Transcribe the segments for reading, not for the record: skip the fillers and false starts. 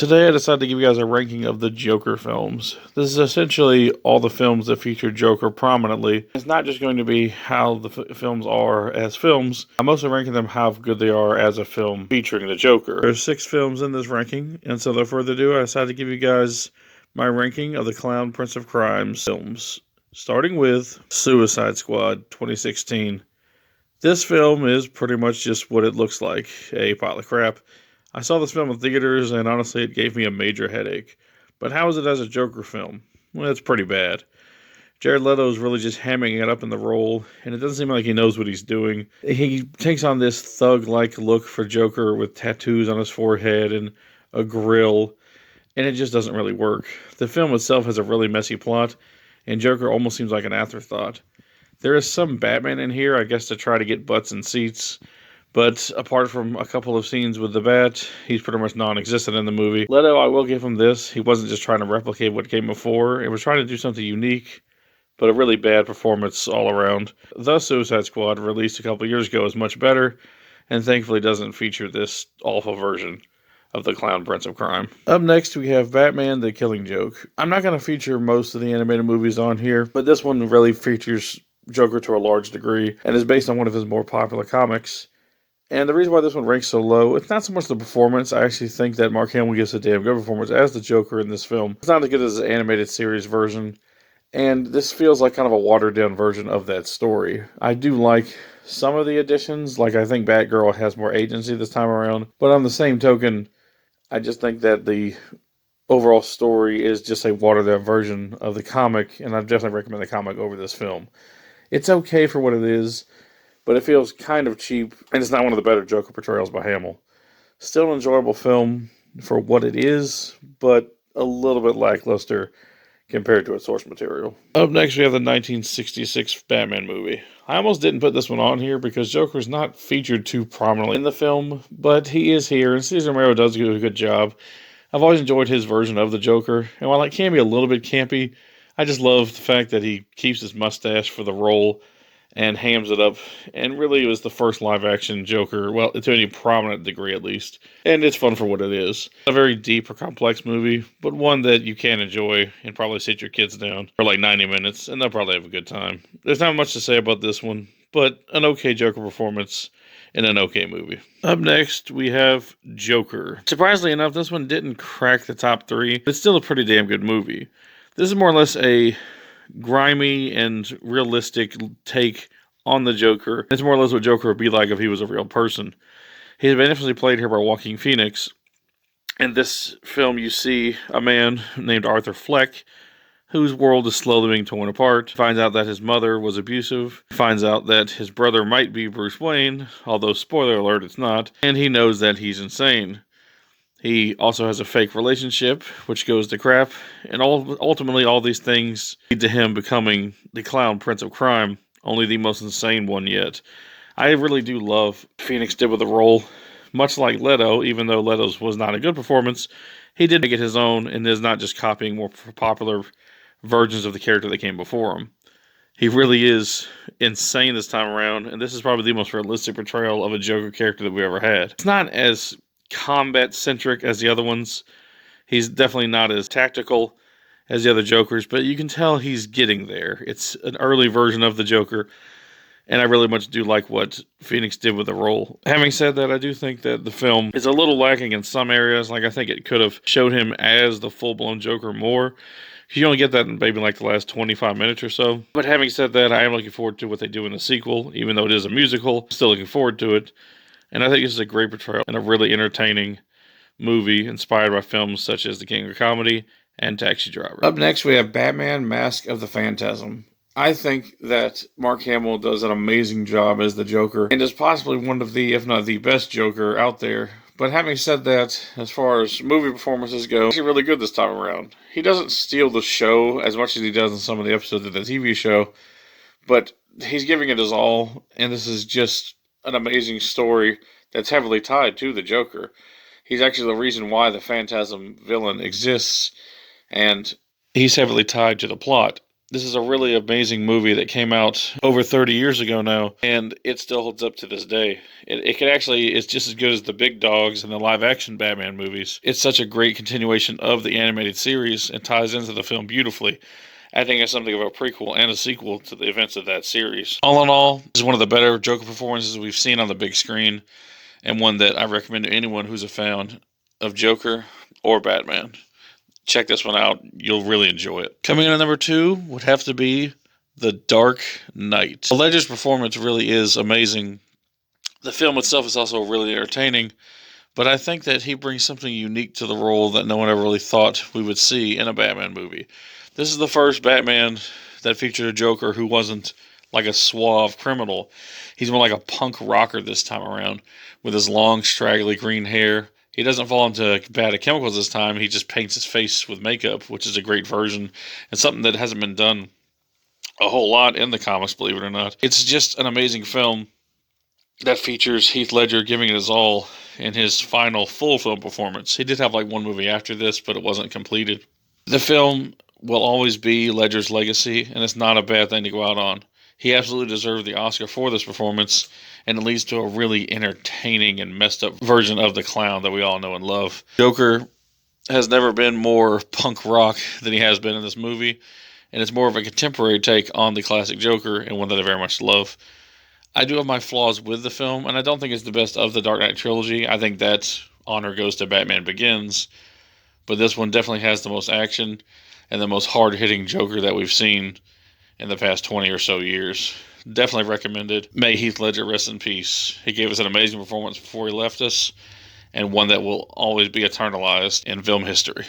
Today I decided to give you guys a ranking of the Joker films. This is essentially all the films that feature Joker prominently. It's not just going to be how the films are as films. I'm also ranking them how good they are as a film featuring the Joker. There's 6 films in this ranking, and so without further ado, I decided to give you guys my ranking of the Clown Prince of Crime's films. Starting with Suicide Squad 2016. This film is pretty much just what it looks like, a pile of crap. I saw this film in theaters, and honestly, it gave me a major headache. But how is it as a Joker film? Well, it's pretty bad. Jared Leto is really just hamming it up in the role, and it doesn't seem like he knows what he's doing. He takes on this thug-like look for Joker with tattoos on his forehead and a grill, and it just doesn't really work. The film itself has a really messy plot, and Joker almost seems like an afterthought. There is some Batman in here, I guess, to try to get butts and seats. But apart from a couple of scenes with the Bat, he's pretty much non-existent in the movie. Leto, I will give him this. He wasn't just trying to replicate what came before. It was trying to do something unique, but a really bad performance all around. The Suicide Squad, released a couple years ago, is much better, and thankfully doesn't feature this awful version of the Clown Prince of Crime. Up next, we have Batman the Killing Joke. I'm not going to feature most of the animated movies on here, but this one really features Joker to a large degree, and is based on one of his more popular comics. And the reason why this one ranks so low, it's not so much the performance. I actually think that Mark Hamill gives a damn good performance as the Joker in this film. It's not as good as the animated series version, and this feels like kind of a watered-down version of that story. I do like some of the additions, like I think Batgirl has more agency this time around, but on the same token, I just think that the overall story is just a watered-down version of the comic, and I definitely recommend the comic over this film. It's okay for what it is, but it feels kind of cheap, and it's not one of the better Joker portrayals by Hamill. Still an enjoyable film for what it is, but a little bit lackluster compared to its source material. Up next, we have the 1966 Batman movie. I almost didn't put this one on here because Joker's not featured too prominently in the film, but he is here, and Cesar Romero does do a good job. I've always enjoyed his version of the Joker, and while it can be a little bit campy, I just love the fact that he keeps his mustache for the role and hams it up, and really it was the first live-action Joker, well, to any prominent degree at least, and it's fun for what it is. A very deep or complex movie, but one that you can enjoy and probably sit your kids down for like 90 minutes, and they'll probably have a good time. There's not much to say about this one, but an okay Joker performance in an okay movie. Up next, we have Joker. Surprisingly enough, this one didn't crack the top 3, but it's still a pretty damn good movie. This is more or less a grimy and realistic take on the Joker. It's more or less what Joker would be like if he was a real person. He's beneficially played here by Joaquin Phoenix. In this film, you see a man named Arthur Fleck, whose world is slowly being torn apart. Finds out that his mother was abusive. Finds out that his brother might be Bruce Wayne, although spoiler alert, it's not. And he knows that he's insane. He also has a fake relationship, which goes to crap, and ultimately all these things lead to him becoming the Clown Prince of Crime, only the most insane one yet. I really do love Phoenix did with the role. Much like Leto, even though Leto's was not a good performance, he did make it his own, and is not just copying more popular versions of the character that came before him. He really is insane this time around, and this is probably the most realistic portrayal of a Joker character that we ever had. It's not as combat-centric as the other ones. He's definitely not as tactical as the other Jokers, but you can tell he's getting there. It's an early version of the Joker, and I really much do like what Phoenix did with the role. Having said that, I do think that the film is a little lacking in some areas. Like, I think it could have showed him as the full-blown Joker more. You only get that in maybe like the last 25 minutes or so. But having said that, I am looking forward to what they do in the sequel. Even though it is a musical, still looking forward to it. And I think this is a great portrayal and a really entertaining movie inspired by films such as The King of Comedy and Taxi Driver. Up next, we have Batman Mask of the Phantasm. I think that Mark Hamill does an amazing job as the Joker, and is possibly one of the, if not the best Joker out there. But having said that, as far as movie performances go, he's really good this time around. He doesn't steal the show as much as he does in some of the episodes of the TV show, but he's giving it his all, and this is just an amazing story that's heavily tied to the Joker. He's actually the reason why the Phantasm villain exists, and he's heavily tied to the plot. This is a really amazing movie that came out over 30 years ago now, and it still holds up to this day. It could actually, it's just as good as the big dogs and the live action Batman movies. It's such a great continuation of the animated series and ties into the film beautifully. I think it's something of a prequel and a sequel to the events of that series. All in all, this is one of the better Joker performances we've seen on the big screen, and one that I recommend to anyone who's a fan of Joker or Batman. Check this one out. You'll really enjoy it. Coming in at number 2 would have to be The Dark Knight. Ledger's performance really is amazing. The film itself is also really entertaining, but I think that he brings something unique to the role that no one ever really thought we would see in a Batman movie. This is the first Batman that featured a Joker who wasn't like a suave criminal. He's more like a punk rocker this time around, with his long, straggly green hair. He doesn't fall into bad chemicals this time. He just paints his face with makeup, which is a great version and something that hasn't been done a whole lot in the comics, believe it or not. It's just an amazing film that features Heath Ledger giving it his all in his final full film performance. He did have like one movie after this, but it wasn't completed. The film will always be Ledger's legacy, and it's not a bad thing to go out on. He absolutely deserved the Oscar for this performance, and it leads to a really entertaining and messed up version of the clown that we all know and love. Joker has never been more punk rock than he has been in this movie, and it's more of a contemporary take on the classic Joker, and one that I very much love. I do have my flaws with the film, and I don't think it's the best of the Dark Knight trilogy. I think that honor goes to Batman Begins, but this one definitely has the most action and the most hard-hitting Joker that we've seen in the past 20 or so years. Definitely recommended. May Heath Ledger rest in peace. He gave us an amazing performance before he left us, and one that will always be eternalized in film history.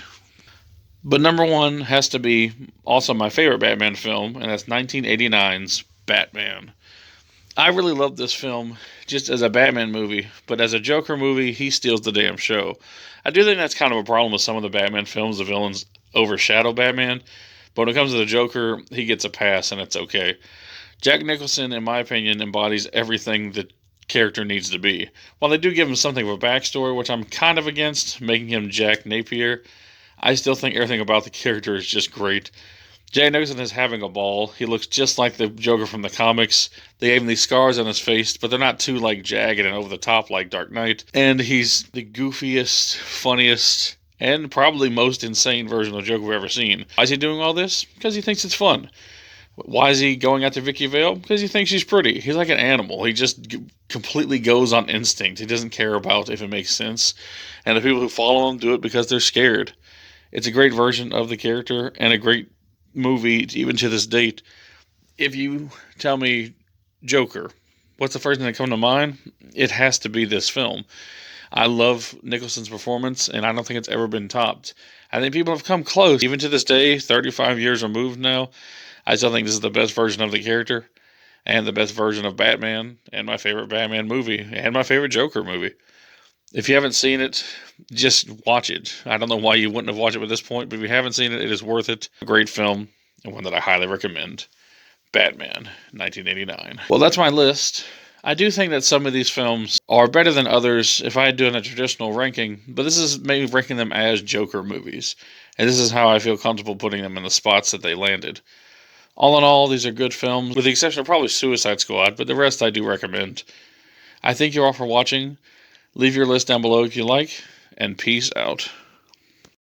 But number 1 has to be also my favorite Batman film, and that's 1989's Batman. I really love this film just as a Batman movie, but as a Joker movie, he steals the damn show. I do think that's kind of a problem with some of the Batman films. The villains overshadow Batman, but when it comes to the Joker, he gets a pass, and it's okay. Jack Nicholson, in my opinion, embodies everything the character needs to be. While they do give him something of a backstory, which I'm kind of against, making him Jack Napier, I still think everything about the character is just great. Jack Nicholson is having a ball. He looks just like the Joker from the comics. They gave him these scars on his face, but they're not too like jagged and over the top like Dark Knight. And he's the goofiest, funniest, and probably most insane version of Joker we've ever seen. Why is he doing all this? Because he thinks it's fun. Why is he going after Vicky Vale? Because he thinks she's pretty. He's like an animal. He just completely goes on instinct. He doesn't care about if it makes sense. And the people who follow him do it because they're scared. It's a great version of the character and a great movie, even to this date. If you tell me Joker, what's the first thing that comes to mind? It has to be this film. I love Nicholson's performance, and I don't think it's ever been topped. I think people have come close. Even to this day, 35 years removed now, I still think this is the best version of the character, and the best version of Batman, and my favorite Batman movie, and my favorite Joker movie. If you haven't seen it, just watch it. I don't know why you wouldn't have watched it at this point, but if you haven't seen it, it is worth it. A great film, and one that I highly recommend. Batman, 1989. Well, that's my list. I do think that some of these films are better than others if I had done a traditional ranking, but this is maybe ranking them as Joker movies. And this is how I feel comfortable putting them in the spots that they landed. All in all, these are good films, with the exception of probably Suicide Squad, but the rest I do recommend. I thank you all for watching. Leave your list down below if you like, and peace out.